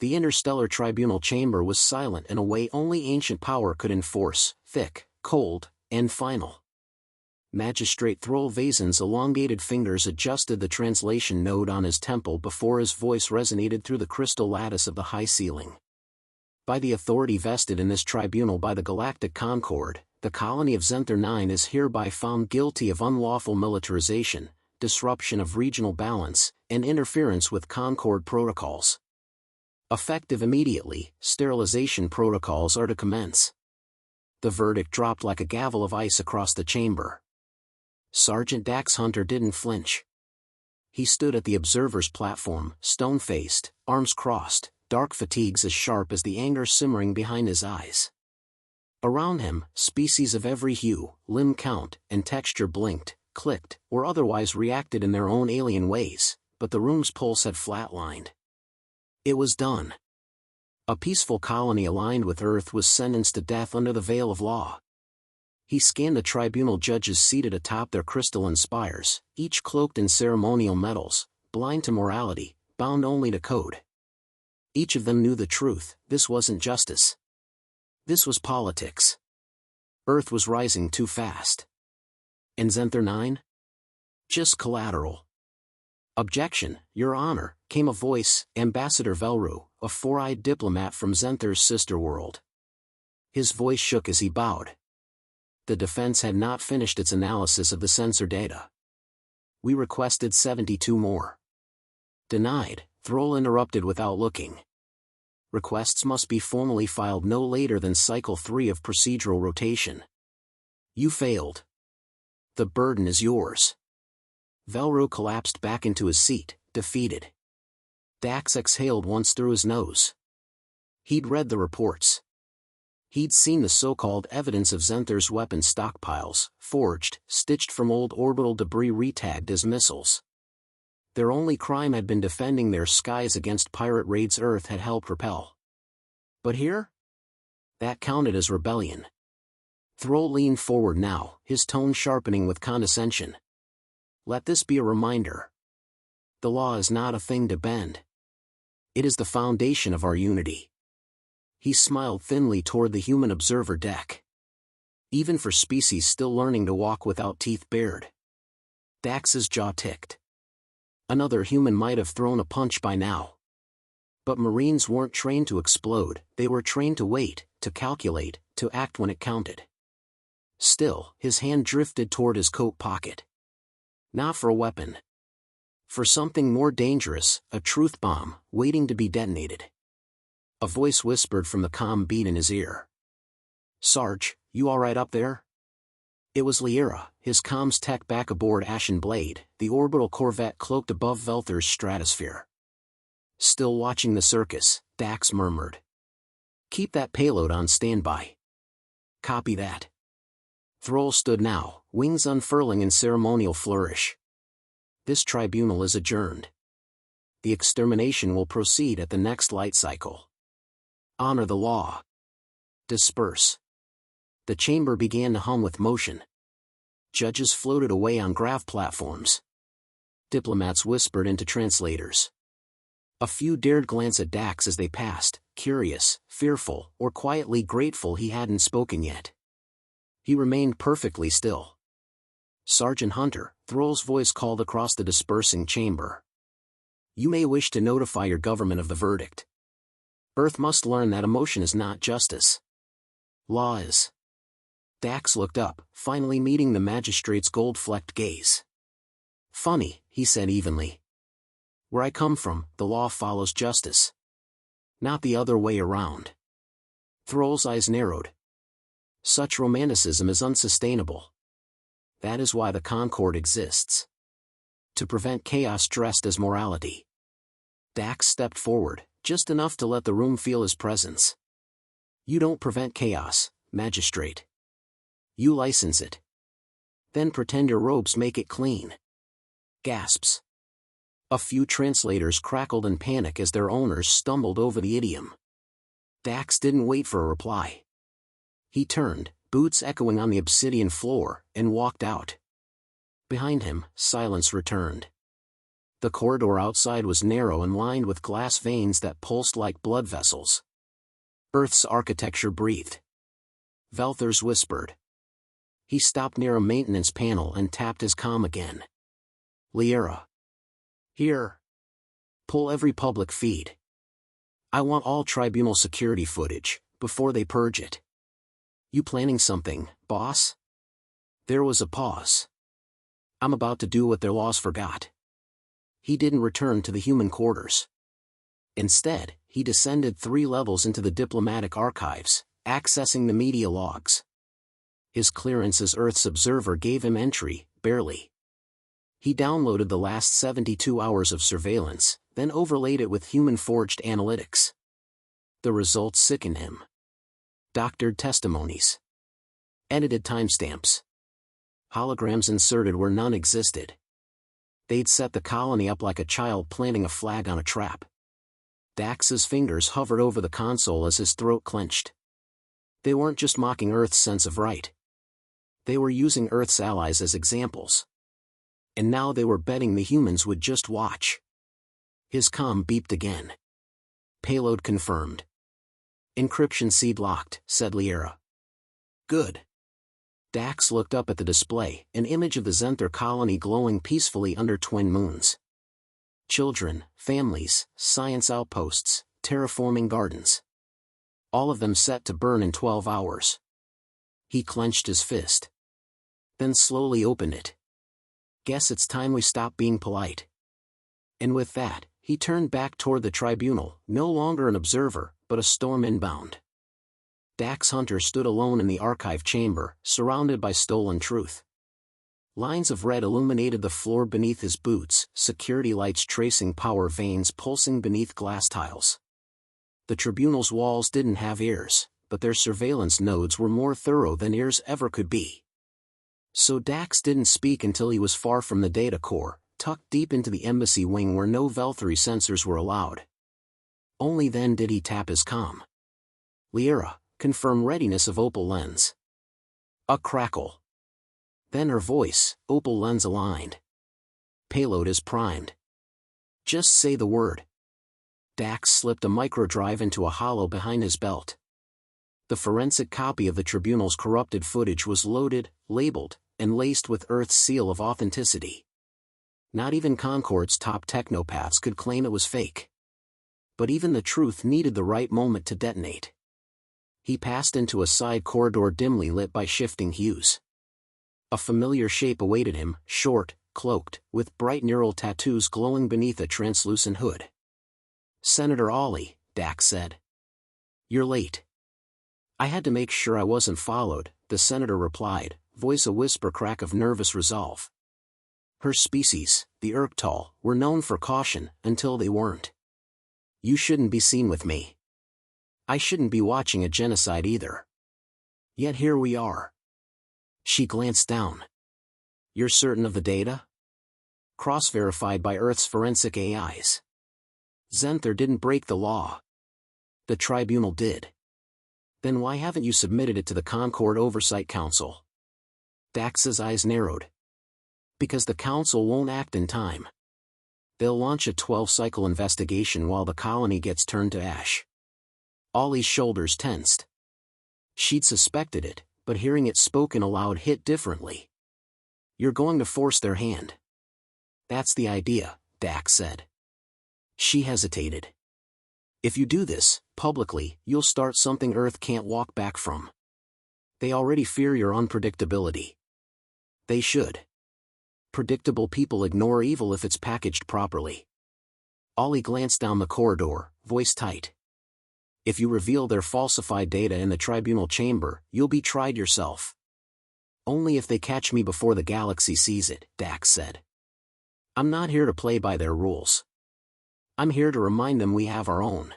The interstellar tribunal chamber was silent in a way only ancient power could enforce, thick, cold, and final. Magistrate Thrall Vazen's elongated fingers adjusted the translation node on his temple before his voice resonated through the crystal lattice of the high ceiling. By the authority vested in this tribunal by the Galactic Concord, the colony of Zenther 9 is hereby found guilty of unlawful militarization, disruption of regional balance, and interference with Concord protocols. Effective immediately, sterilization protocols are to commence. The verdict dropped like a gavel of ice across the chamber. Sergeant Dax Hunter didn't flinch. He stood at the observer's platform, stone-faced, arms crossed, dark fatigues as sharp as the anger simmering behind his eyes. Around him, species of every hue, limb count, and texture blinked, clicked, or otherwise reacted in their own alien ways, but the room's pulse had flatlined. It was done. A peaceful colony aligned with Earth was sentenced to death under the veil of law. He scanned the tribunal judges seated atop their crystalline spires, each cloaked in ceremonial medals, blind to morality, bound only to code. Each of them knew the truth: this wasn't justice. This was politics. Earth was rising too fast. And Zenther 9? Just collateral. Objection, Your Honor, came a voice, Ambassador Velru, a four-eyed diplomat from Zenther's sister world. His voice shook as he bowed. The defense had not finished its analysis of the sensor data. We requested 72 more. Denied, Thrall interrupted without looking. Requests must be formally filed no later than Cycle 3 of procedural rotation. You failed. The burden is yours. Velru collapsed back into his seat, defeated. Dax exhaled once through his nose. He'd read the reports. He'd seen the so-called evidence of Zenther's weapon stockpiles, forged, stitched from old orbital debris retagged as missiles. Their only crime had been defending their skies against pirate raids Earth had helped repel. But here? That counted as rebellion. Thrall leaned forward now, his tone sharpening with condescension. Let this be a reminder. The law is not a thing to bend. It is the foundation of our unity. He smiled thinly toward the human observer deck. Even for species still learning to walk without teeth bared. Dax's jaw ticked. Another human might have thrown a punch by now. But Marines weren't trained to explode, they were trained to wait, to calculate, to act when it counted. Still, his hand drifted toward his coat pocket. Not for a weapon. For something more dangerous, a truth bomb, waiting to be detonated. A voice whispered from the comm bead in his ear. Sarge, you alright up there? It was Lyra, his comms tech back aboard Ashen Blade, the orbital corvette cloaked above Velther's stratosphere. Still watching the circus, Dax murmured. Keep that payload on standby. Copy that. Thrall stood now, wings unfurling in ceremonial flourish. This tribunal is adjourned. The extermination will proceed at the next light cycle. Honor the law. Disperse. The chamber began to hum with motion. Judges floated away on grav platforms. Diplomats whispered into translators. A few dared glance at Dax as they passed, curious, fearful, or quietly grateful he hadn't spoken yet. He remained perfectly still. Sergeant Hunter, Thrall's voice called across the dispersing chamber. You may wish to notify your government of the verdict. Earth must learn that emotion is not justice. Law is. Dax looked up, finally meeting the magistrate's gold-flecked gaze. Funny, he said evenly. Where I come from, the law follows justice. Not the other way around. Thrall's eyes narrowed. Such romanticism is unsustainable. That is why the Concord exists. To prevent chaos dressed as morality. Dax stepped forward, just enough to let the room feel his presence. You don't prevent chaos, magistrate. You license it. Then pretend your robes make it clean. Gasps. A few translators crackled in panic as their owners stumbled over the idiom. Dax didn't wait for a reply. He turned, boots echoing on the obsidian floor, and walked out. Behind him, silence returned. The corridor outside was narrow and lined with glass veins that pulsed like blood vessels. Earth's architecture breathed. Velthers whispered. He stopped near a maintenance panel and tapped his comm again. Liera. Here. Pull every public feed. I want all tribunal security footage, before they purge it. You planning something, boss? There was a pause. I'm about to do what their laws forgot. He didn't return to the human quarters. Instead, he descended 3 levels into the diplomatic archives, accessing the media logs. His clearance as Earth's observer gave him entry, barely. He downloaded the last 72 hours of surveillance, then overlaid it with human-forged analytics. The results sickened him. Doctored testimonies. Edited timestamps. Holograms inserted where none existed. They'd set the colony up like a child planting a flag on a trap. Dax's fingers hovered over the console as his throat clenched. They weren't just mocking Earth's sense of right. They were using Earth's allies as examples. And now they were betting the humans would just watch. His comm beeped again. Payload confirmed. Encryption seed locked, said Liera. Good. Dax looked up at the display, an image of the Zenther colony glowing peacefully under twin moons. Children, families, science outposts, terraforming gardens. All of them set to burn in 12 hours. He clenched his fist. Then slowly opened it. Guess it's time we stop being polite. And with that, he turned back toward the tribunal, no longer an observer, but a storm inbound. Dax Hunter stood alone in the archive chamber, surrounded by stolen truth. Lines of red illuminated the floor beneath his boots, security lights tracing power veins pulsing beneath glass tiles. The tribunal's walls didn't have ears, but their surveillance nodes were more thorough than ears ever could be. So Dax didn't speak until he was far from the data core, tucked deep into the embassy wing where no Velthury sensors were allowed. Only then did he tap his comm. Liera, confirm readiness of Opal lens. A crackle. Then her voice, Opal lens aligned. Payload is primed. Just say the word. Dax slipped a microdrive into a hollow behind his belt. The forensic copy of the tribunal's corrupted footage was loaded, labeled, and laced with Earth's seal of authenticity. Not even Concord's top technopaths could claim it was fake. But even the truth needed the right moment to detonate. He passed into a side corridor dimly lit by shifting hues. A familiar shape awaited him, short, cloaked, with bright neural tattoos glowing beneath a translucent hood. Senator Ollie, Dax said. You're late. I had to make sure I wasn't followed, the senator replied, voice a whisper crack of nervous resolve. Her species, the Urktal, were known for caution until they weren't. You shouldn't be seen with me. I shouldn't be watching a genocide either. Yet here we are. She glanced down. You're certain of the data? Cross-verified by Earth's forensic AIs. Zenther didn't break the law. The tribunal did. Then why haven't you submitted it to the Concord Oversight Council? Dax's eyes narrowed. Because the council won't act in time. They'll launch a 12-cycle investigation while the colony gets turned to ash. Ollie's shoulders tensed. She'd suspected it, but hearing it spoken aloud hit differently. You're going to force their hand. That's the idea, Dax said. She hesitated. If you do this, publicly, you'll start something Earth can't walk back from. They already fear your unpredictability. They should. Predictable people ignore evil if it's packaged properly. Ollie glanced down the corridor, voice tight. If you reveal their falsified data in the tribunal chamber, you'll be tried yourself. Only if they catch me before the galaxy sees it, Dax said. I'm not here to play by their rules. I'm here to remind them we have our own.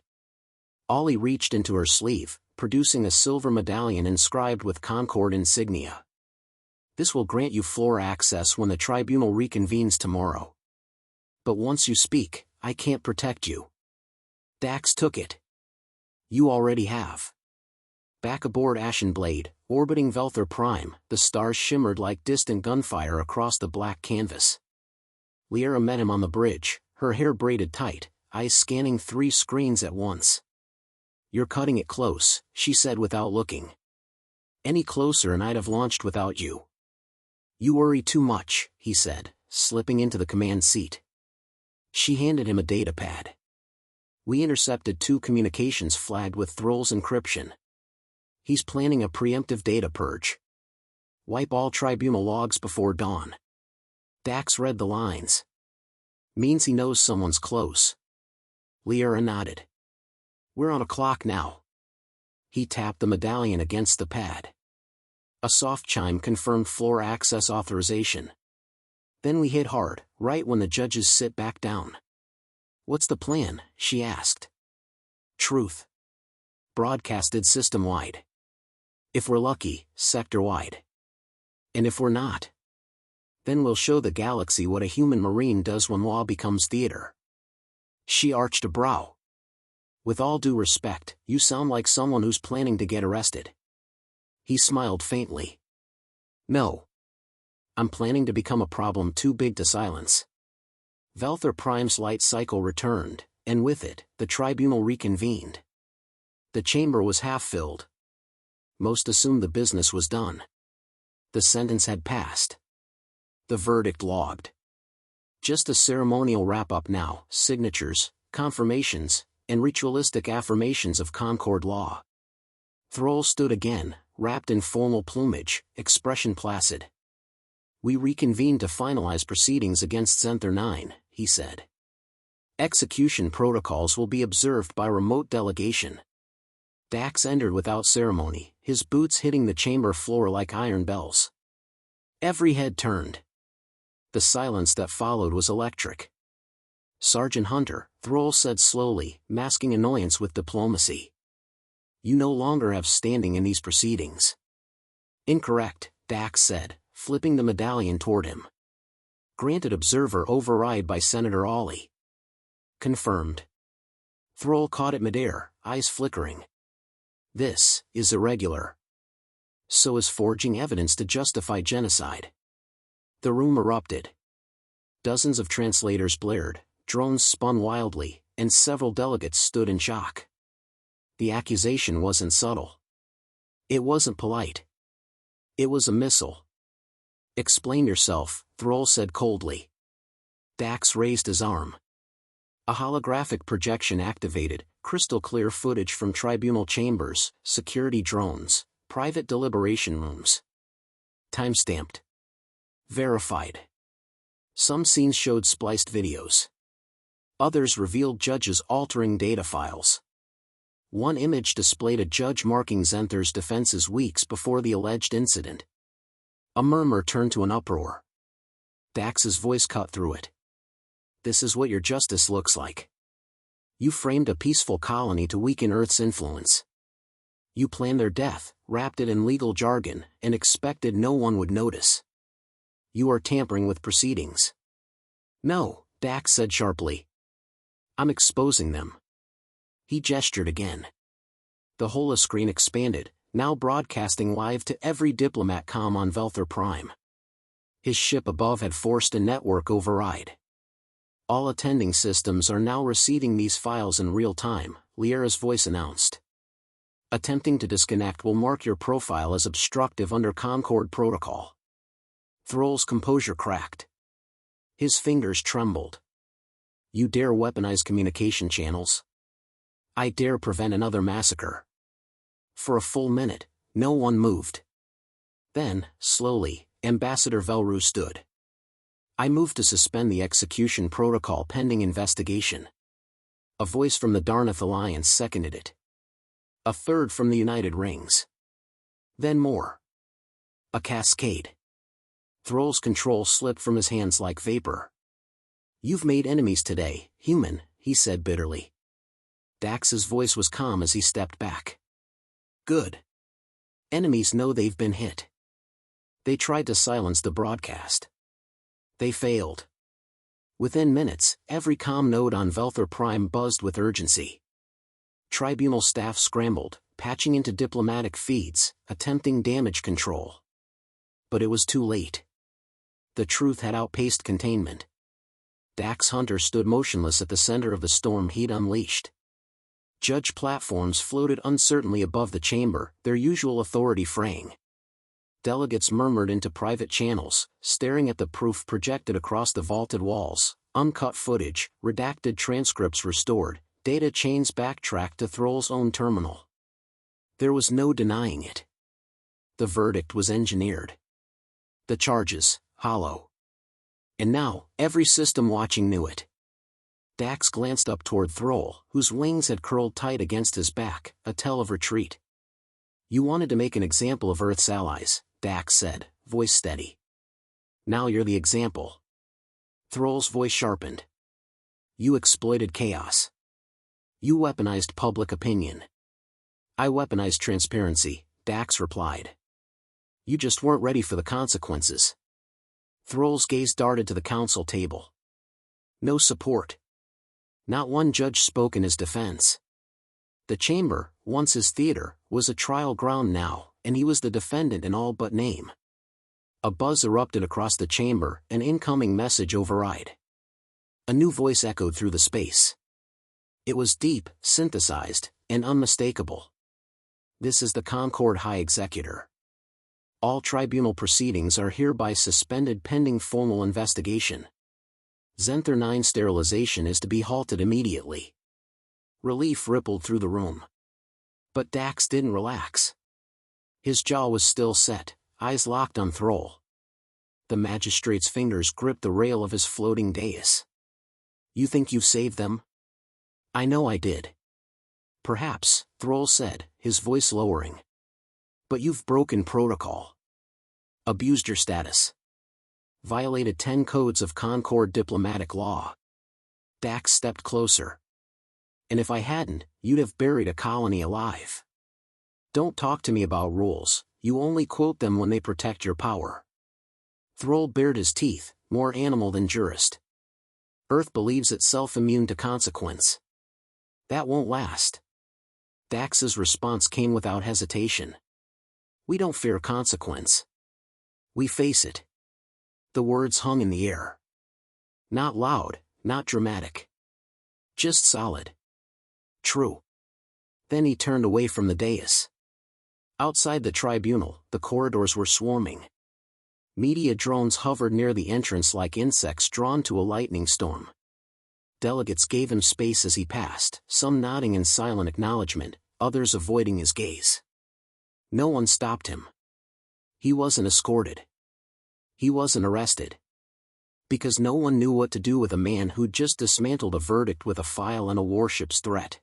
Ollie reached into her sleeve, producing a silver medallion inscribed with Concord insignia. This will grant you floor access when the tribunal reconvenes tomorrow. But once you speak, I can't protect you. Dax took it. You already have. Back aboard Ashenblade, orbiting Velther Prime, the stars shimmered like distant gunfire across the black canvas. Liara met him on the bridge, her hair braided tight, eyes scanning 3 screens at once. "You're cutting it close," she said without looking. "Any closer and I'd have launched without you." "You worry too much," he said, slipping into the command seat. She handed him a datapad. "We intercepted 2 communications flagged with Thrall's encryption. He's planning a preemptive data purge. Wipe all tribunal logs before dawn." Dax read the lines. "Means he knows someone's close." Liara nodded. "We're on a clock now." He tapped the medallion against the pad. A soft chime confirmed floor access authorization. "Then we hit hard, right when the judges sit back down." "What's the plan?" she asked. "Truth. Broadcasted system-wide. If we're lucky, sector-wide. And if we're not, then we'll show the galaxy what a human marine does when law becomes theater." She arched a brow. "With all due respect, you sound like someone who's planning to get arrested." He smiled faintly. "No. I'm planning to become a problem too big to silence." Velthor Prime's light cycle returned, and with it, the tribunal reconvened. The chamber was half-filled. Most assumed the business was done. The sentence had passed. The verdict logged. Just a ceremonial wrap-up now, signatures, confirmations, and ritualistic affirmations of Concord law. Thrall stood again, wrapped in formal plumage, expression placid. "We reconvene to finalize proceedings against Zenthor 9, he said. "Execution protocols will be observed by remote delegation." Dax entered without ceremony, his boots hitting the chamber floor like iron bells. Every head turned. The silence that followed was electric. "Sergeant Hunter," Thrall said slowly, masking annoyance with diplomacy. "You no longer have standing in these proceedings." "Incorrect," Dax said, flipping the medallion toward him. "Granted observer override by Senator Ollie." "Confirmed." Thrall caught it midair, eyes flickering. "This is irregular. So is forging evidence to justify genocide." The room erupted. Dozens of translators blared, drones spun wildly, and several delegates stood in shock. The accusation wasn't subtle. It wasn't polite. It was a missile. "Explain yourself," Thrall said coldly. Dax raised his arm. A holographic projection activated, crystal-clear footage from tribunal chambers, security drones, private deliberation rooms. Timestamped. Verified. Some scenes showed spliced videos. Others revealed judges altering data files. One image displayed a judge marking Zenthor's defenses weeks before the alleged incident. A murmur turned to an uproar. Dax's voice cut through it. "This is what your justice looks like. You framed a peaceful colony to weaken Earth's influence. You planned their death, wrapped it in legal jargon, and expected no one would notice. You are tampering with proceedings." "No," Dax said sharply. "I'm exposing them." He gestured again. The holoscreen expanded, now broadcasting live to every diplomat comm on Velthor Prime. His ship above had forced a network override. "All attending systems are now receiving these files in real time," Liara's voice announced. "Attempting to disconnect will mark your profile as obstructive under Concord Protocol." Thrall's composure cracked. His fingers trembled. "You dare weaponize communication channels? I dare prevent another massacre." For a full minute, no one moved. Then, slowly, Ambassador Velru stood. "I move to suspend the execution protocol pending investigation." A voice from the Darnath Alliance seconded it. A third from the United Rings. Then more. A cascade. Thrall's control slipped from his hands like vapor. "You've made enemies today, human," he said bitterly. Dax's voice was calm as he stepped back. "Good. Enemies know they've been hit. They tried to silence the broadcast. They failed." Within minutes, every comm node on Velthor Prime buzzed with urgency. Tribunal staff scrambled, patching into diplomatic feeds, attempting damage control. But it was too late. The truth had outpaced containment. Dax Hunter stood motionless at the center of the storm he'd unleashed. Judge platforms floated uncertainly above the chamber, their usual authority fraying. Delegates murmured into private channels, staring at the proof projected across the vaulted walls, uncut footage, redacted transcripts restored, data chains backtracked to Thrall's own terminal. There was no denying it. The verdict was engineered. The charges, hollow. And now, every system watching knew it. Dax glanced up toward Thrall, whose wings had curled tight against his back, a tell of retreat. You wanted to make an example of Earth's allies, Dax said, voice steady. Now you're the example. Thrall's voice sharpened. You exploited chaos. You weaponized public opinion. I weaponized transparency, Dax replied. You just weren't ready for the consequences. Thrall's gaze darted to the council table. No support. Not one judge spoke in his defense. The chamber, once his theater, was a trial ground now, and he was the defendant in all but name. A buzz erupted across the chamber, an incoming message override. A new voice echoed through the space. It was deep, synthesized, and unmistakable. This is the Concord High Executor. All tribunal proceedings are hereby suspended pending formal investigation. Zenther 9 sterilization is to be halted immediately. Relief rippled through the room. But Dax didn't relax. His jaw was still set, eyes locked on Thrall. The magistrate's fingers gripped the rail of his floating dais. You think you've saved them? I know I did. Perhaps, Thrall said, his voice lowering. But you've broken protocol. Abused your status. Violated 10 codes of Concord diplomatic law. Dax stepped closer. And if I hadn't, you'd have buried a colony alive. Don't talk to me about rules, you only quote them when they protect your power. Thrall bared his teeth, more animal than jurist. Earth believes itself immune to consequence. That won't last. Dax's response came without hesitation. We don't fear consequence. We face it. The words hung in the air. Not loud, not dramatic. Just solid. True. Then he turned away from the dais. Outside the tribunal, the corridors were swarming. Media drones hovered near the entrance like insects drawn to a lightning storm. Delegates gave him space as he passed, some nodding in silent acknowledgement, others avoiding his gaze. No one stopped him. He wasn't escorted. He wasn't arrested. Because no one knew what to do with a man who'd just dismantled a verdict with a file and a warship's threat.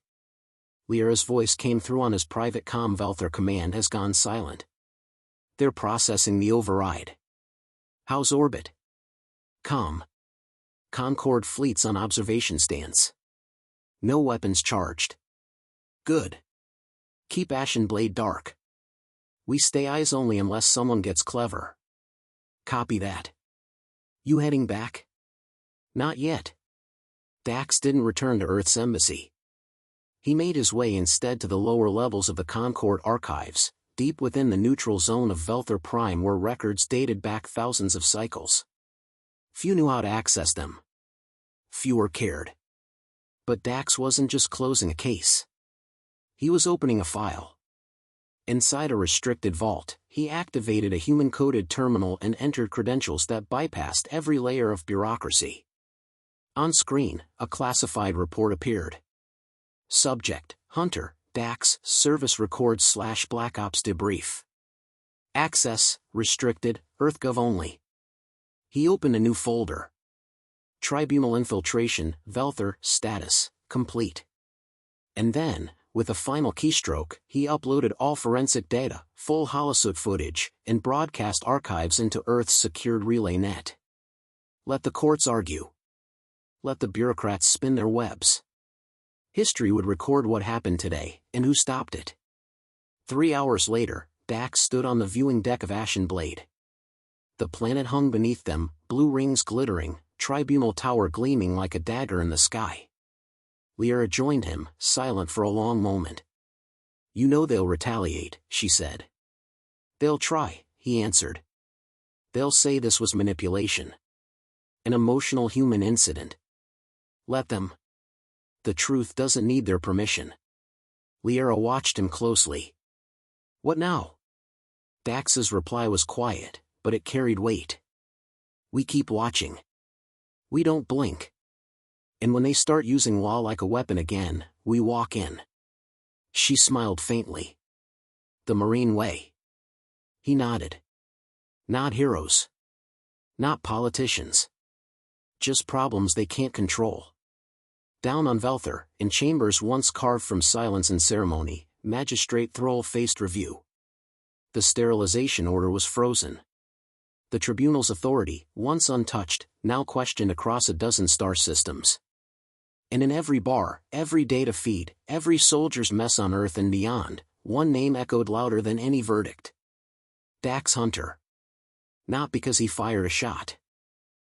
Lyra's voice came through on his private comm. Velther Command has gone silent. They're processing the override. How's orbit? Calm. Concord fleet's on observation stance. No weapons charged. Good. Keep Ashen Blade dark. We stay eyes only unless someone gets clever. Copy that. You heading back? Not yet. Dax didn't return to Earth's embassy. He made his way instead to the lower levels of the Concord archives, deep within the neutral zone of Velther Prime where records dated back thousands of cycles. Few knew how to access them. Fewer cared. But Dax wasn't just closing a case. He was opening a file. Inside a restricted vault, he activated a human-coded terminal and entered credentials that bypassed every layer of bureaucracy. On screen, a classified report appeared. Subject, Hunter, Dax, Service Records/Black Ops Debrief. Access, restricted, EarthGov only. He opened a new folder. Tribunal infiltration, Velther, status, complete. And then, with a final keystroke, he uploaded all forensic data, full holosuit footage, and broadcast archives into Earth's secured relay net. Let the courts argue. Let the bureaucrats spin their webs. History would record what happened today, and who stopped it. 3 hours later, Dax stood on the viewing deck of Ashen Blade. The planet hung beneath them, blue rings glittering, Tribunal Tower gleaming like a dagger in the sky. Lyra joined him, silent for a long moment. You know they'll retaliate, she said. They'll try, he answered. They'll say this was manipulation. An emotional human incident. Let them. The truth doesn't need their permission. Liara watched him closely. What now? Dax's reply was quiet, but it carried weight. We keep watching. We don't blink. And when they start using law like a weapon again, we walk in. She smiled faintly. The Marine way. He nodded. Not heroes. Not politicians. Just problems they can't control. Down on Velthor, in chambers once carved from silence and ceremony, Magistrate Thrall faced review. The sterilization order was frozen. The tribunal's authority, once untouched, now questioned across a dozen star systems. And in every bar, every data feed, every soldier's mess on Earth and beyond, one name echoed louder than any verdict. Dax Hunter. Not because he fired a shot.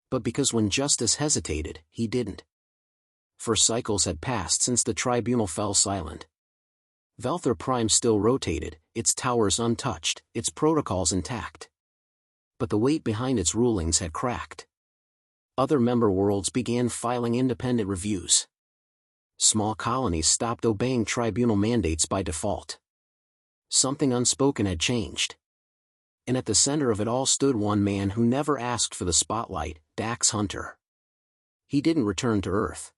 But because when justice hesitated, he didn't. For cycles had passed since the tribunal fell silent. Velthor Prime still rotated, its towers untouched, its protocols intact. But the weight behind its rulings had cracked. Other member worlds began filing independent reviews. Small colonies stopped obeying tribunal mandates by default. Something unspoken had changed. And at the center of it all stood one man who never asked for the spotlight, Dax Hunter. He didn't return to Earth.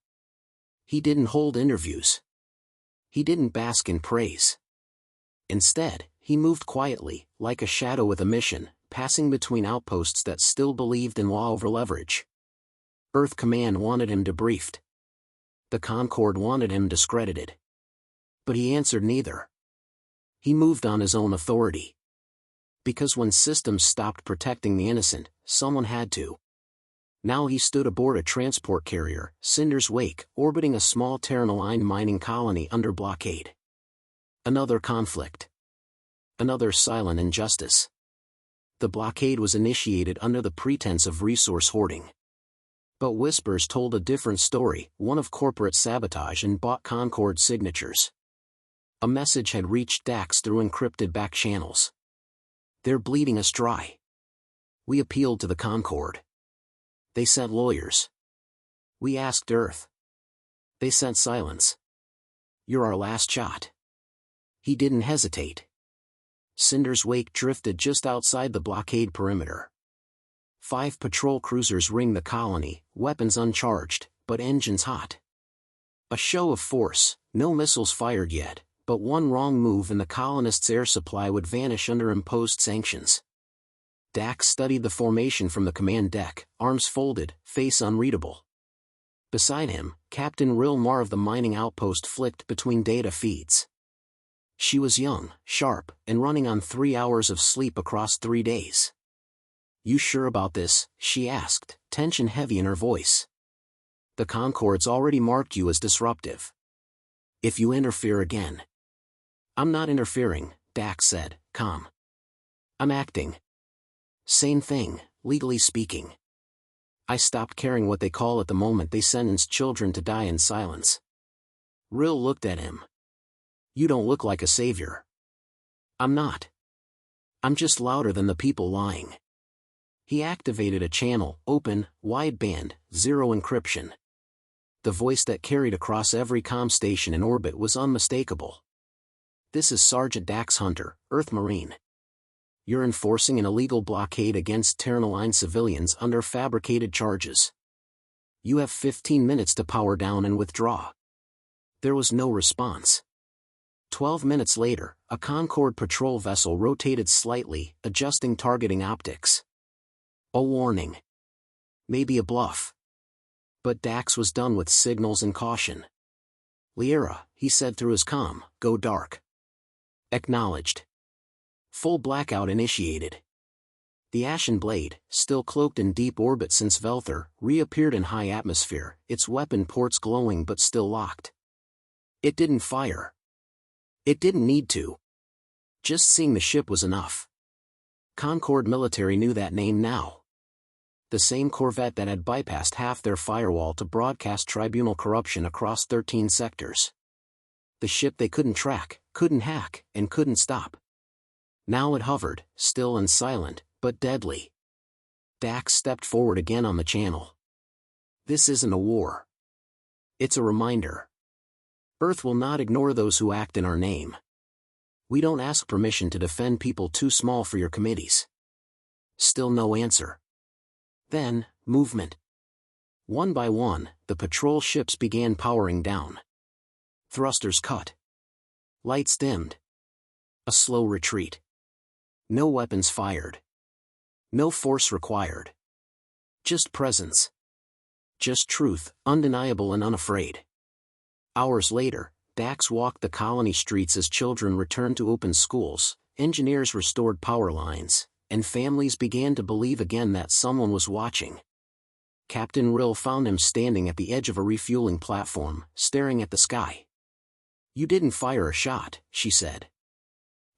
He didn't hold interviews. He didn't bask in praise. Instead, he moved quietly, like a shadow with a mission, passing between outposts that still believed in law over leverage. Earth Command wanted him debriefed. The Concord wanted him discredited. But he answered neither. He moved on his own authority. Because when systems stopped protecting the innocent, someone had to. Now he stood aboard a transport carrier, Cinder's Wake, orbiting a small Terranaline mining colony under blockade. Another conflict. Another silent injustice. The blockade was initiated under the pretense of resource hoarding. But whispers told a different story, one of corporate sabotage and bought Concord signatures. A message had reached Dax through encrypted back channels. They're bleeding us dry. We appealed to the Concord. They sent lawyers. We asked Earth. They sent silence. You're our last shot. He didn't hesitate. Cinder's Wake drifted just outside the blockade perimeter. 5 patrol cruisers ringed the colony, weapons uncharged, but engines hot. A show of force, no missiles fired yet, but one wrong move and the colonists' air supply would vanish under imposed sanctions. Dax studied the formation from the command deck, arms folded, face unreadable. Beside him, Captain Rilmar of the mining outpost flicked between data feeds. She was young, sharp, and running on 3 hours of sleep across 3 days. You sure about this? She asked, tension heavy in her voice. The Concord's already marked you as disruptive. If you interfere again. I'm not interfering, Dax said, calm. I'm acting. Same thing, legally speaking. I stopped caring what they call it the moment they sentenced children to die in silence. Rill looked at him. You don't look like a savior. I'm not. I'm just louder than the people lying. He activated a channel, open, wideband, zero encryption. The voice that carried across every comm station in orbit was unmistakable. This is Sergeant Dax Hunter, Earth Marine. You're enforcing an illegal blockade against Terranaline civilians under fabricated charges. You have 15 minutes to power down and withdraw. There was no response. 12 minutes later, a Concord patrol vessel rotated slightly, adjusting targeting optics. A warning. Maybe a bluff. But Dax was done with signals and caution. Liara, he said through his comm, go dark. Acknowledged. Full blackout initiated. The Ashen Blade, still cloaked in deep orbit since Velthor, reappeared in high atmosphere, its weapon ports glowing but still locked. It didn't fire. It didn't need to. Just seeing the ship was enough. Concord military knew that name now. The same corvette that had bypassed half their firewall to broadcast tribunal corruption across 13 sectors. The ship they couldn't track, couldn't hack, and couldn't stop. Now it hovered, still and silent, but deadly. Dax stepped forward again on the channel. This isn't a war. It's a reminder. Earth will not ignore those who act in our name. We don't ask permission to defend people too small for your committees. Still no answer. Then, movement. One by one, the patrol ships began powering down. Thrusters cut. Lights dimmed. A slow retreat. No weapons fired. No force required. Just presence. Just truth, undeniable and unafraid. Hours later, Dax walked the colony streets as children returned to open schools, engineers restored power lines, and families began to believe again that someone was watching. Captain Rill found him standing at the edge of a refueling platform, staring at the sky. "You didn't fire a shot," she said.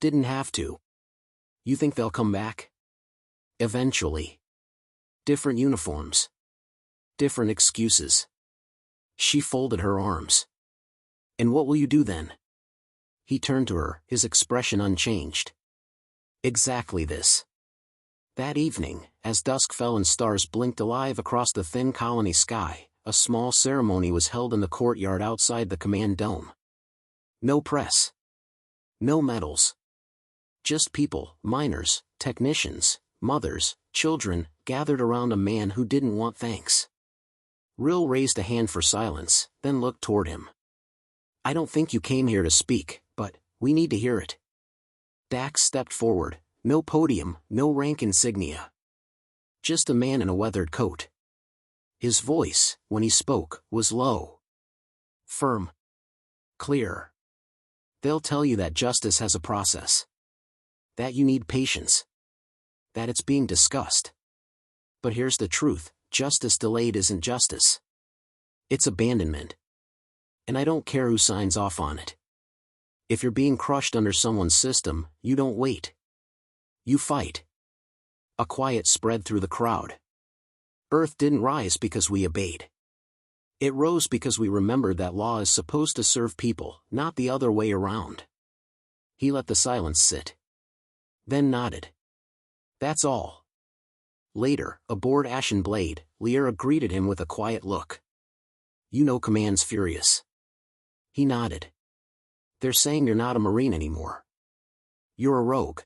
"Didn't have to. You think they'll come back?" "Eventually. Different uniforms. Different excuses." She folded her arms. "And what will you do then?" He turned to her, his expression unchanged. "Exactly this." That evening, as dusk fell and stars blinked alive across the thin colony sky, a small ceremony was held in the courtyard outside the command dome. No press. No medals. Just people, miners, technicians, mothers, children, gathered around a man who didn't want thanks. Rill raised a hand for silence, then looked toward him. "I don't think you came here to speak, but we need to hear it." Dax stepped forward. No podium, no rank insignia. Just a man in a weathered coat. His voice, when he spoke, was low. Firm. Clear. "They'll tell you that justice has a process. That you need patience. That it's being discussed. But here's the truth, justice delayed isn't justice. It's abandonment. And I don't care who signs off on it. If you're being crushed under someone's system, you don't wait. You fight." A quiet spread through the crowd. Earth didn't rise because we obeyed. It rose because we remembered that law is supposed to serve people, not the other way around. He let the silence sit. Then nodded. "That's all." Later, aboard Ashen Blade, Lyra greeted him with a quiet look. "You know Command's furious." He nodded. "They're saying you're not a Marine anymore. You're a rogue."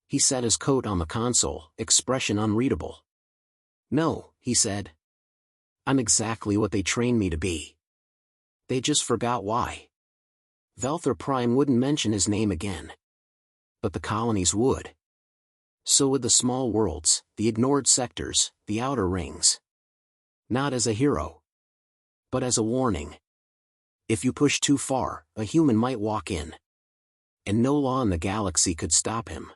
He set his coat on the console, expression unreadable. "No," he said. "I'm exactly what they trained me to be. They just forgot why." Velthor Prime wouldn't mention his name again. But the colonies would. So would the small worlds, the ignored sectors, the outer rings. Not as a hero. But as a warning. If you push too far, a human might walk in. And no law in the galaxy could stop him.